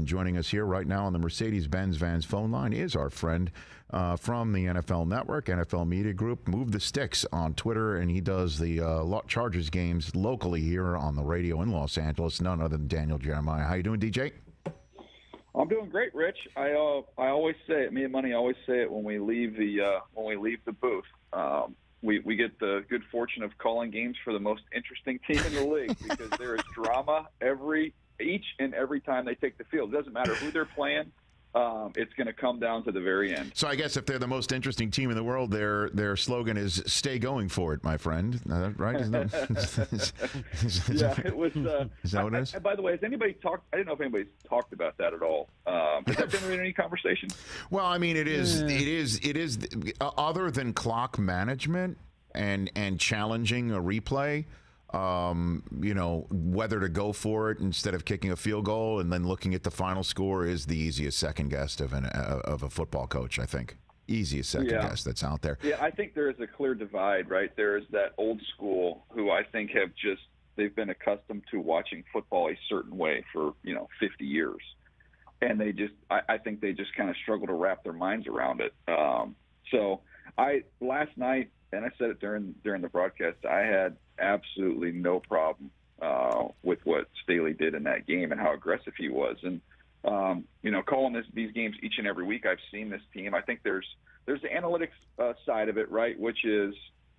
And joining us here right now on the Mercedes-Benz Vans phone line is our friend from the NFL Network, NFL Media Group, Move the Sticks on Twitter, and he does the Chargers games locally here on the radio in Los Angeles. None other than Daniel Jeremiah. How you doing, DJ? I'm doing great, Rich. I always say it. Me and Money always say it when we leave the booth. We get the good fortune of calling games for the most interesting team in the league because there is drama each and every time they take the field. It doesn't matter who they're playing. It's going to come down to the very end. So I guess if they're the most interesting team in the world, their slogan is "Stay going for it, my friend." Right? Isn't that, yeah, it was. Is that what it is? By the way, has anybody talked? I didn't know if anybody's talked about that at all. Has that been in any conversation? Well, I mean, it is. Other than clock management and challenging a replay. Whether to go for it instead of kicking a field goal and then looking at the final score is the easiest second guess of a football coach, I think. Easiest second guess that's out there. Yeah, I think there is a clear divide, right? There is that old school who I think they've been accustomed to watching football a certain way for, 50 years. And I think they just kind of struggle to wrap their minds around it. Last night, and I said it during the broadcast, I had absolutely no problem with what Staley did in that game and how aggressive he was. And, calling these games each and every week, I've seen this team. I think there's the analytics side of it, right, which is,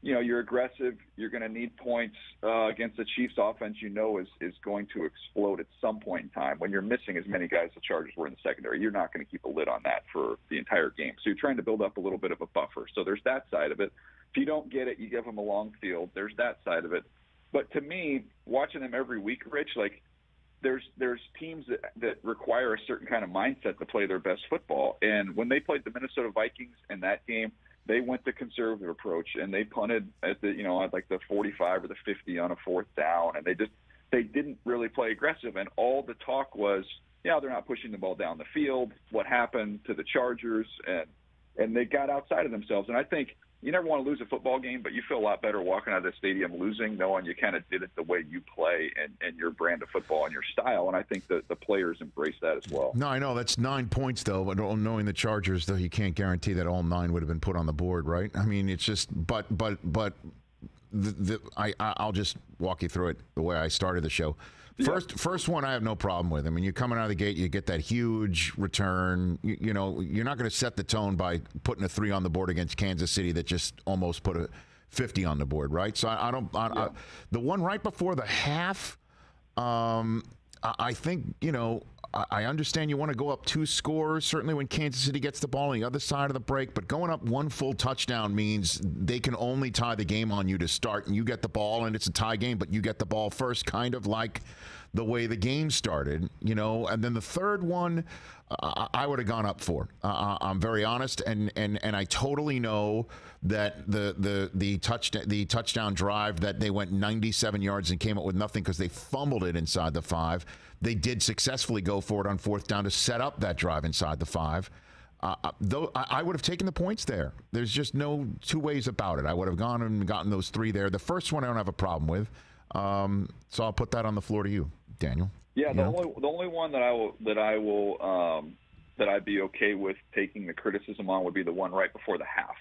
you're aggressive. You're going to need points against the Chiefs offense is going to explode at some point in time. When you're missing as many guys as the Chargers were in the secondary, you're not going to keep a lid on that for the entire game. So you're trying to build up a little bit of a buffer. So there's that side of it. If you don't get it, you give them a long field. There's that side of it. But to me, watching them every week, Rich, there's teams that require a certain kind of mindset to play their best football. And when they played the Minnesota Vikings in that game, they went the conservative approach and they punted at the the 45 or the 50 on a fourth down, and they didn't really play aggressive. And all the talk was, they're not pushing the ball down the field. What happened to the Chargers? And they got outside of themselves. And I think you never want to lose a football game, but you feel a lot better walking out of the stadium losing, knowing you kind of did it the way you play and your brand of football and your style. And I think that the players embrace that as well. No, I know that's 9 points, though. But knowing the Chargers, though, you can't guarantee that all 9 would have been put on the board, right? I mean, it's just, I'll just walk you through it the way I started the show. First one I have no problem with. I mean, you're coming out of the gate, you get that huge return. You're not going to set the tone by putting a 3 on the board against Kansas City that just almost put a 50 on the board, right? So the one right before the half, I think, I understand you want to go up 2 scores, certainly when Kansas City gets the ball on the other side of the break, but going up 1 full touchdown means they can only tie the game on you to start, and you get the ball, and it's a tie game, but you get the ball first, kind of like the way the game started, and then the third one, I would have gone up for. I'm very honest, and I totally know that the touchdown drive that they went 97 yards and came up with nothing because they fumbled it inside the 5. They did successfully go for it on fourth down to set up that drive inside the 5. Though I would have taken the points there. There's just no two ways about it. I would have gone and gotten those 3 there. The first one I don't have a problem with. So I'll put that on the floor to you, Daniel. Yeah, the only one that I'd be okay with taking the criticism on would be the one right before the half,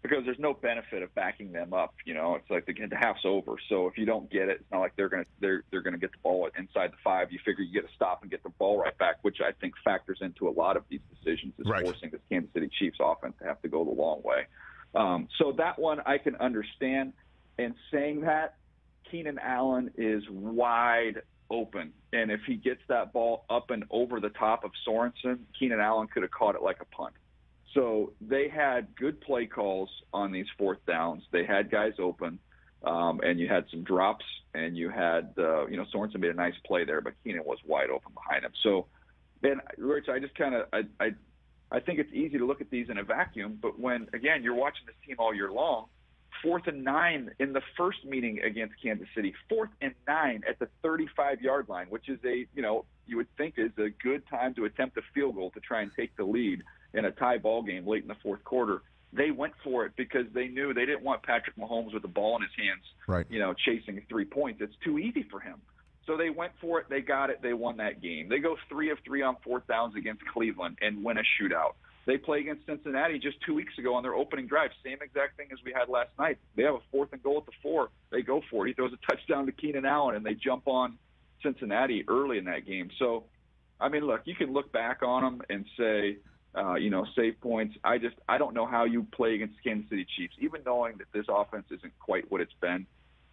because there's no benefit of backing them up. It's like the half's over. So if you don't get it, it's not like they're gonna get the ball inside the 5. You figure you get to stop and get the ball right back, which I think factors into a lot of these decisions, is forcing this Kansas City Chiefs offense to have to go the long way. So that one I can understand. And saying that, Keenan Allen is wide open. And if he gets that ball up and over the top of Sorensen, Keenan Allen could have caught it like a punt. So they had good play calls on these fourth downs. They had guys open, and you had some drops, and you had, Sorensen made a nice play there, but Keenan was wide open behind him. So, and Rich, I just I think it's easy to look at these in a vacuum, but when, again, you're watching this team all year long, 4th and 9 in the first meeting against Kansas City, 4th and 9 at the 35-yard line, which is you would think is a good time to attempt a field goal to try and take the lead in a tie ball game late in the fourth quarter. They went for it because they knew they didn't want Patrick Mahomes with the ball in his hands, chasing 3 points. It's too easy for him. So they went for it. They got it. They won that game. They go 3 of 3 on fourth downs against Cleveland and win a shootout. They play against Cincinnati just 2 weeks ago on their opening drive. Same exact thing as we had last night. They have a 4th and goal at the 4. They go for it. He throws a touchdown to Keenan Allen, and they jump on Cincinnati early in that game. So, I mean, look, you can look back on them and say, save points. I don't know how you play against Kansas City Chiefs, even knowing that this offense isn't quite what it's been.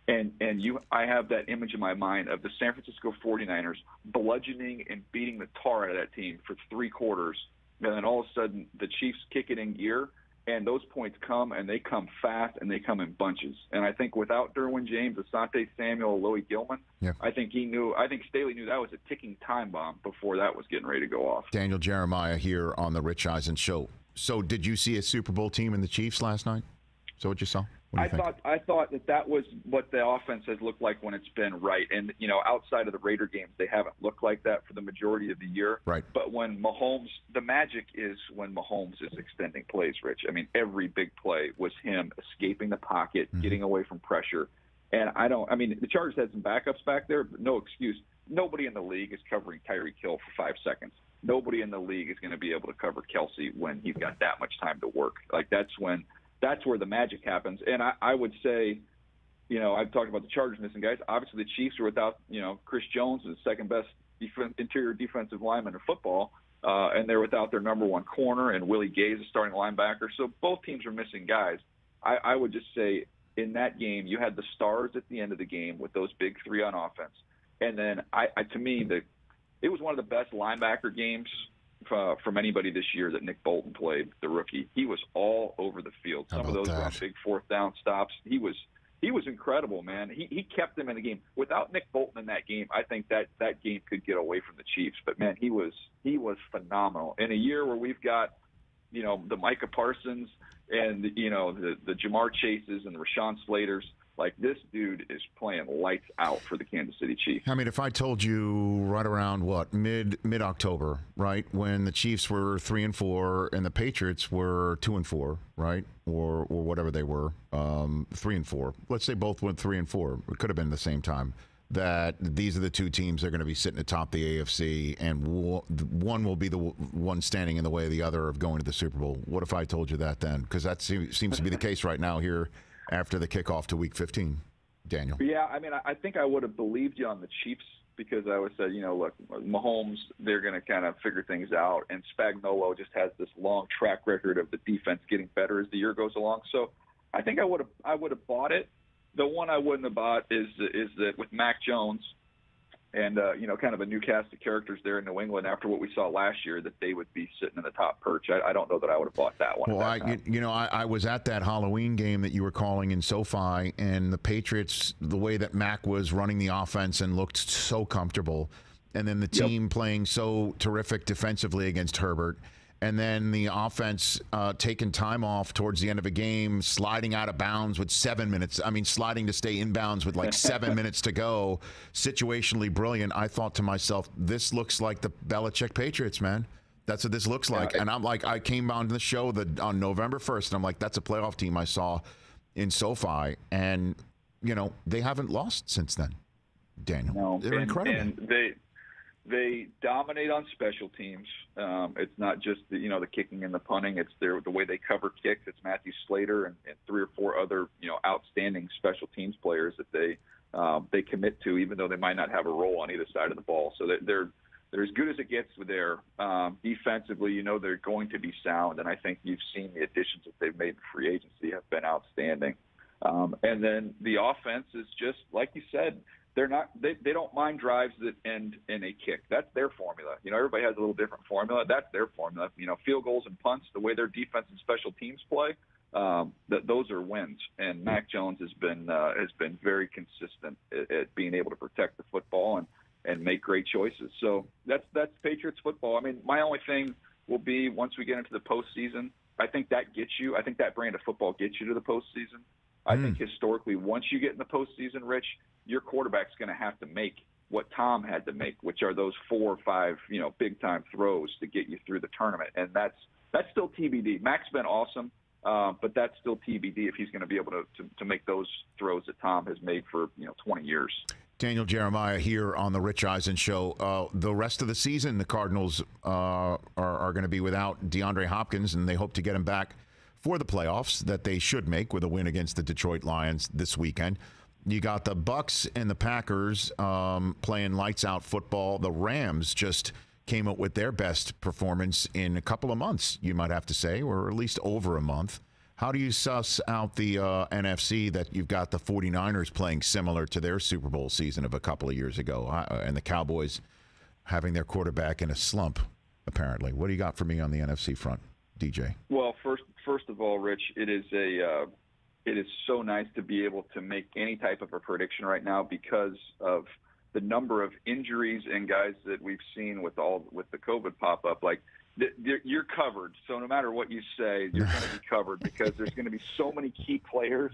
I have that image in my mind of the San Francisco 49ers bludgeoning and beating the tar out of that team for 3 quarters. And then all of a sudden the Chiefs kick it in gear, and those points come, and they come fast, and they come in bunches. And I think without Derwin James, Asante Samuel, Louis Gilman, I think Staley knew that was a ticking time bomb before that was getting ready to go off. Daniel Jeremiah here on the Rich Eisen Show. So did you see a Super Bowl team in the Chiefs last night? So what you saw? I thought that was what the offense has looked like when it's been right. And, outside of the Raider games, they haven't looked like that for the majority of the year. Right. But when Mahomes, the magic is when Mahomes is extending plays, Rich. I mean, every big play was him escaping the pocket, getting away from pressure. And the Chargers had some backups back there, but no excuse. Nobody in the league is covering Tyreek Hill for 5 seconds. Nobody in the league is going to be able to cover Kelsey when he's got that much time to work. Like, that's where the magic happens. And I would say, I've talked about the Chargers missing guys. Obviously, the Chiefs are without, Chris Jones, the second best interior defensive lineman in football, and they're without their number 1 corner, and Willie Gay is a starting linebacker. So both teams are missing guys. I would just say in that game, you had the stars at the end of the game with those big 3 on offense. And then, to me, it was one of the best linebacker games from anybody this year that Nick Bolton played, the rookie. He was all over the field. Some of those were on big 4th down stops. He was incredible, man. He kept them in the game. Without Nick Bolton in that game, I think that game could get away from the Chiefs. But man, he was phenomenal. In a year where we've got, the Micah Parsons and the Jamar Chases and the Rashawn Slaters, like, this dude is playing lights out for the Kansas City Chiefs. I mean, if I told you right around mid-October, right, when the Chiefs were 3-4 and the Patriots were 2-4, right, or whatever they were, 3-4. Let's say both went 3-4. It could have been the same time. That these are the 2 teams that are going to be sitting atop the AFC, and one will be the one standing in the way of the other of going to the Super Bowl. What if I told you that then? Because that seems to be the case right now here after the kickoff to Week 15, Daniel. Yeah, I mean, I think I would have believed you on the Chiefs because I would have said, look, Mahomes, they're going to kind of figure things out, and Spagnuolo just has this long track record of the defense getting better as the year goes along. So I think I would have bought it. The one I wouldn't have bought is that with Mac Jones and, kind of a new cast of characters there in New England after what we saw last year, that they would be sitting in the top perch. I don't know that I would have bought that one. Well, I was at that Halloween game that you were calling in SoFi, and the Patriots, the way that Mac was running the offense and looked so comfortable, and then the team playing so terrific defensively against Herbert, and then the offense taking time off towards the end of a game, sliding out of bounds with 7 minutes. I mean, sliding to stay in bounds with like 7 minutes to go. Situationally brilliant. I thought to myself, this looks like the Belichick Patriots, man. That's what this looks like. And I'm like, I came on the show on November 1st, and I'm like, that's a playoff team I saw in SoFi. And, they haven't lost since then, Daniel. No, they're incredible. And they dominate on special teams. It's not just the kicking and the punting. It's the way they cover kicks. It's Matthew Slater and 3 or 4 other outstanding special teams players that they commit to, even though they might not have a role on either side of the ball. So they're as good as it gets there. Defensively, they're going to be sound, and I think you've seen the additions that they've made in free agency have been outstanding. And then the offense is just like you said. They don't mind drives that end in a kick. That's their formula. Everybody has a little different formula. That's their formula. Field goals and punts, the way their defense and special teams play, those are wins. And Mac Jones has been very consistent at being able to protect the football and make great choices. So that's Patriots football. I mean, my only thing will be once we get into the postseason, I think that brand of football gets you to the postseason. I think historically, once you get in the postseason, Rich, your quarterback's going to have to make what Tom had to make, which are those 4 or 5, big-time throws to get you through the tournament. And that's still TBD. Mac's been awesome, but that's still TBD if he's going to be able to make those throws that Tom has made for, 20 years. Daniel Jeremiah here on the Rich Eisen Show. The rest of the season, the Cardinals are going to be without DeAndre Hopkins, and they hope to get him back for the playoffs that they should make with a win against the Detroit Lions this weekend. You got the Bucs and the Packers playing lights-out football. The Rams just came up with their best performance in a couple of months, you might have to say, or at least over a month. How do you suss out the NFC that you've got the 49ers playing similar to their Super Bowl season of a couple of years ago, and the Cowboys having their quarterback in a slump, apparently? What do you got for me on the NFC front, DJ? Well, first of all, Rich, it is so nice to be able to make any type of a prediction right now because of the number of injuries and guys that we've seen with the COVID pop up. Like, you're covered. So no matter what you say, you're going to be covered because there's going to be so many key players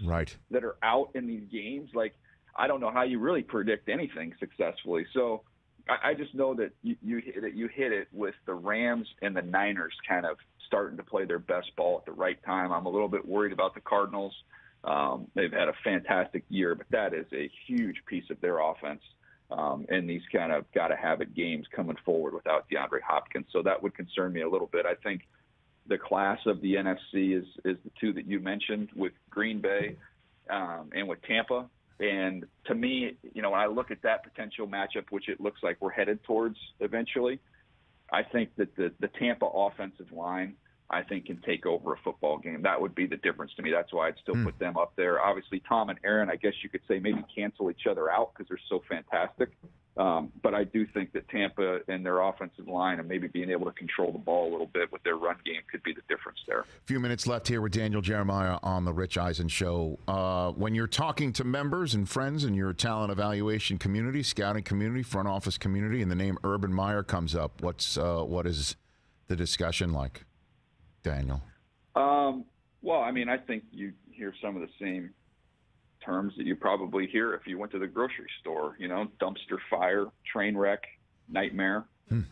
that are out in these games. Like, I don't know how you really predict anything successfully. So I just know that you hit it with the Rams and the Niners kind of starting to play their best ball at the right time. I'm a little bit worried about the Cardinals. They've had a fantastic year, but that is a huge piece of their offense. And these kind of got-to-have-it games coming forward without DeAndre Hopkins. So that would concern me a little bit. I think the class of the NFC is the two that you mentioned with Green Bay and with Tampa. And to me, when I look at that potential matchup, which it looks like we're headed towards eventually, I think that the Tampa offensive line, I think, can take over a football game. That would be the difference to me. That's why I'd still put them up there. Obviously, Tom and Aaron, I guess you could say maybe cancel each other out because they're so fantastic. But I do think that Tampa and their offensive line and maybe being able to control the ball a little bit with their run game could be the difference there. A few minutes left here with Daniel Jeremiah on the Rich Eisen Show. When you're talking to members and friends in your talent evaluation community, scouting community, front office community, and the name Urban Meyer comes up, what is the discussion like, Daniel? Well, I mean, I think you hear some of the same terms that you probably hear if you went to the grocery store, dumpster fire, train wreck, nightmare,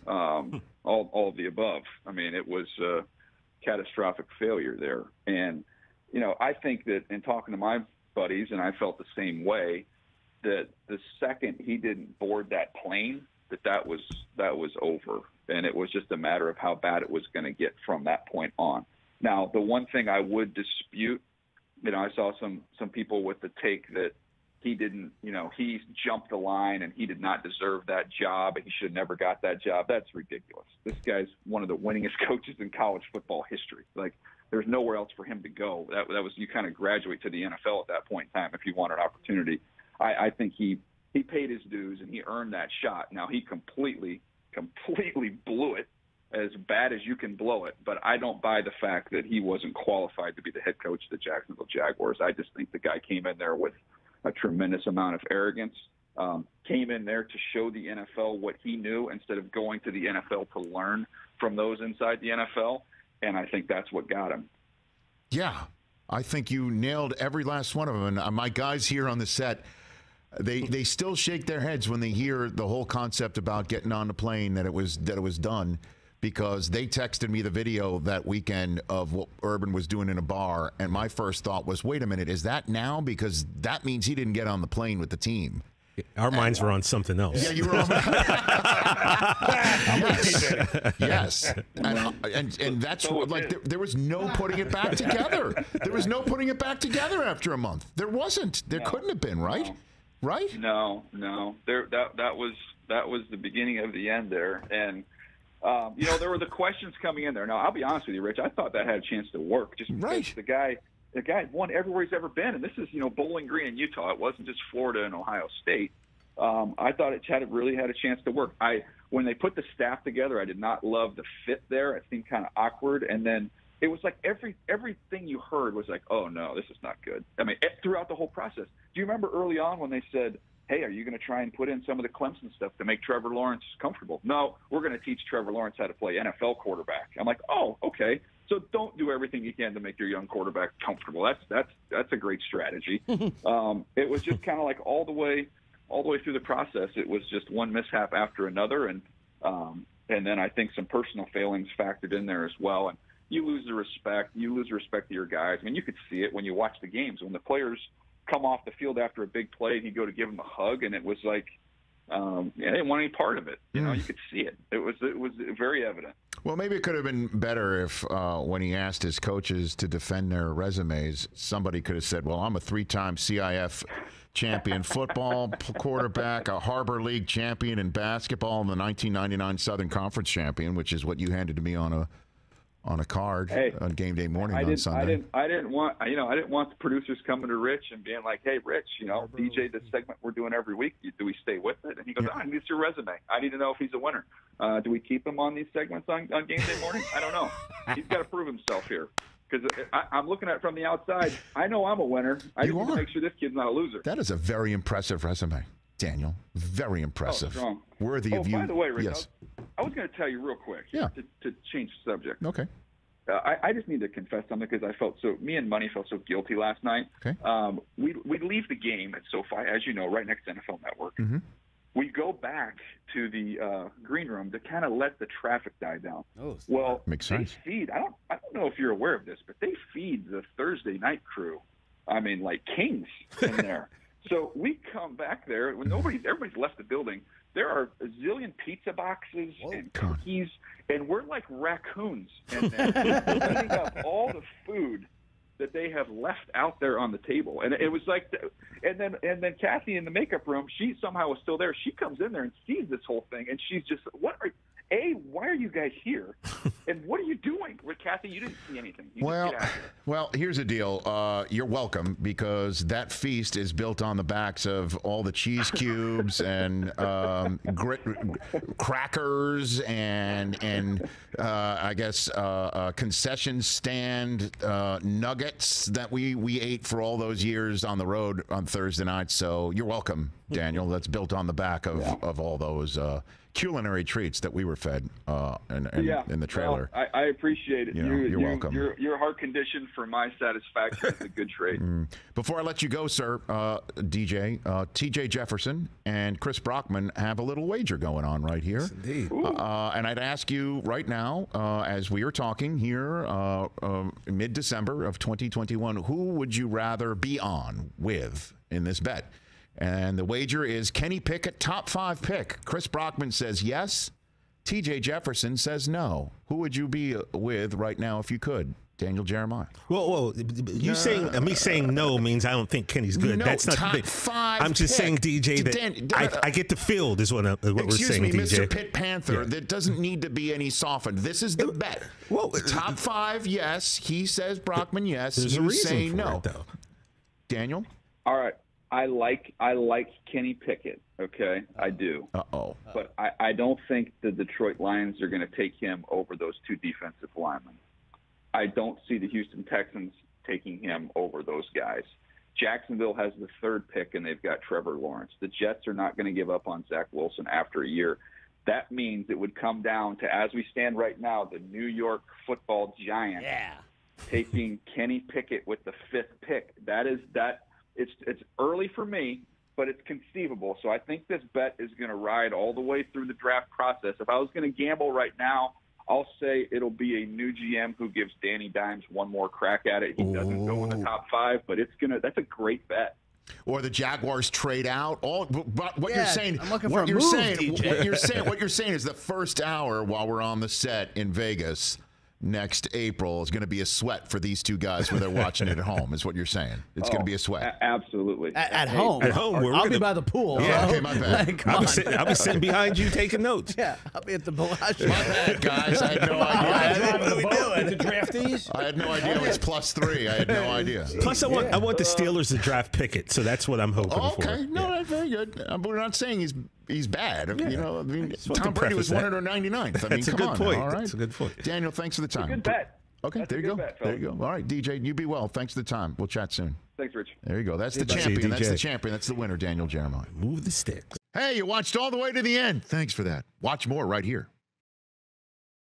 all of the above. I mean, it was a catastrophic failure there. And, I think that in talking to my buddies, and I felt the same way, that the second he didn't board that plane, that was over. And it was just a matter of how bad it was going to get from that point on. Now, the one thing I would dispute, I saw some people with the take that he didn't, he jumped the line and he did not deserve that job and he should have never got that job. That's ridiculous. This guy's one of the winningest coaches in college football history. Like, there's nowhere else for him to go. That was, you kind of graduate to the NFL at that point in time if you want an opportunity. I think he paid his dues and he earned that shot. Now, he completely blew it, as bad as you can blow it, but I don't buy the fact that he wasn't qualified to be the head coach of the Jacksonville Jaguars. I just think the guy came in there with a tremendous amount of arrogance, came in there to show the NFL what he knew instead of going to the NFL to learn from those inside the NFL, and I think that's what got him. Yeah, I think you nailed every last one of them, and my guys here on the set, They still shake their heads when they hear the whole concept about getting on the plane, that it was done, because they texted me the video that weekend of what Urban was doing in a bar, and my first thought was, wait a minute, is that now? Because that means he didn't get on the plane with the team. Our minds were on something else. Yeah, you were on. Yes. And that's like there was no putting it back together. There was no putting it back together after a month. There wasn't. There couldn't have been, right? No. Right? No. That was the beginning of the end there, and there were the questions coming in there. Now, I'll be honest with you, Rich. I thought that had a chance to work, just because the guy won everywhere he's ever been, and this is Bowling Green in Utah. It wasn't just Florida and Ohio State. I thought it really had a chance to work. When they put the staff together, I did not love the fit there. It seemed kind of awkward, and then it was like everything you heard was like, oh, no, this is not good. I mean, throughout the whole process. Do you remember early on when they said, hey, are you going to try and put in some of the Clemson stuff to make Trevor Lawrence comfortable? No, we're going to teach Trevor Lawrence how to play NFL quarterback. I'm like, oh, okay. So don't do everything you can to make your young quarterback comfortable. That's a great strategy. It was just kind of like all the way through the process. It was just one mishap after another, and then I think some personal failings factored in there as well. And you lose the respect. You lose the respect of your guys. I mean, you could see it when you watch the games when the players come off the field after a big play, he'd go to give him a hug, and it was like, they didn't want any part of it. You know, you could see it. It was very evident. Well, maybe it could have been better if when he asked his coaches to defend their resumes, somebody could have said, well, I'm a 3-time CIF champion football quarterback, a Harbor League champion in basketball, and the 1999 Southern Conference champion, which is what you handed to me on a card on game day morning on Sunday. I didn't want the producers coming to Rich and being like, "Hey, Rich, DJ, this segment we're doing every week. Do we stay with it?" And he goes, "I need your resume. I need to know if he's a winner. Do we keep him on these segments on game day morning? I don't know. He's got to prove himself here." Because I'm looking at it from the outside. I know I'm a winner. I just need to make sure this kid's not a loser. That is a very impressive resume, Daniel. Very impressive. Strong. Worthy of you. By the way, Rick, yes. I was going to tell you real quick to change the subject. Okay. I just need to confess something because me and Money felt so guilty last night. Okay. We'd leave the game at SoFi, as you know, right next to NFL Network. Mm-hmm. We go back to the green room to kind of let the traffic die down. Well, makes sense. They feed. I don't know if you're aware of this, but they feed the Thursday night crew. I mean, like kings in there. So we come back there when everybody's left the building. There are a zillion pizza boxes and cookies, and we're like raccoons in there, eating up all the food that they have left out there on the table. And it was like, and then Kathy in the makeup room, she somehow was still there. She comes in there and sees this whole thing, and she's just, why are you guys here? And what are you doing? Well, Kathy, you didn't see anything. Well, here's the deal. You're welcome, because that feast is built on the backs of all the cheese cubes and crackers and I guess concession stand nuggets that we ate for all those years on the road on Thursday night. So you're welcome, Daniel. That's built on the back of all those culinary treats that we were fed in the trailer. Well, I appreciate it. You're welcome. Your heart condition for my satisfaction is a good trait. Before I let you go, sir, DJ, TJ Jefferson and Chris Brockman have a little wager going on right here. Yes, indeed. And I'd ask you right now, as we are talking here, mid-December of 2021, who would you rather be on with in this bet? And the wager is Kenny Pickett, top 5 pick. Chris Brockman says yes. TJ Jefferson says no. Who would you be with right now if you could? Daniel Jeremiah. Whoa. Me saying no means I don't think Kenny's good. No, that's not top the 5 I'm just saying, DJ, that I get the field is what we're saying, Excuse me, DJ. Mr. Pitt Panther, that doesn't need to be any softened. This is the bet. Well, top 5, yes. He says Brockman, yes. There's a You reason say for no. it, though. Daniel? All right. I like Kenny Pickett, okay? I do. Uh-oh. But I don't think the Detroit Lions are going to take him over those 2 defensive linemen. I don't see the Houston Texans taking him over those guys. Jacksonville has the 3rd pick, and they've got Trevor Lawrence. The Jets are not going to give up on Zach Wilson after a year. That means it would come down to, as we stand right now, the New York Football Giants taking Kenny Pickett with the 5th pick. It's early for me, but it's conceivable. So I think this bet is going to ride all the way through the draft process. If I was going to gamble right now, I'll say it'll be a new GM who gives Danny Dimes one more crack at it. He doesn't go in the top 5, but that's a great bet. Or the Jaguars trade out. What you're saying? I'm looking for a move, DJ. What you're saying is the first hour while we're on the set in Vegas next April is going to be a sweat for these 2 guys when they're watching it at home, is what you're saying. It's going to be a sweat. Absolutely. At home. At home. I'll be by the pool. Yeah, okay, my bad. I'll be sitting behind you taking notes. Yeah, I'll be at the Bellagio. My bad, guys. I had no idea. What are we doing? The draftees? I had no idea it was +3. I had no idea. Plus, I want the Steelers to draft Pickett, so that's what I'm hoping for. Okay, no, that's very good. We're not saying he's bad. Tom Brady was 199th. I mean, That's a come good on. point. All right. That's a good point. Daniel, thanks for the time. Good bet. Okay, That's there a you go. good bet, There you go. All right, DJ, you be well. Thanks for the time. We'll chat soon. Thanks, Rich. There you go. That's the See you, champion. That's DJ. the champion. That's the winner, Daniel Jeremiah. Move the sticks. Hey, you watched all the way to the end. Thanks for that. Watch more right here.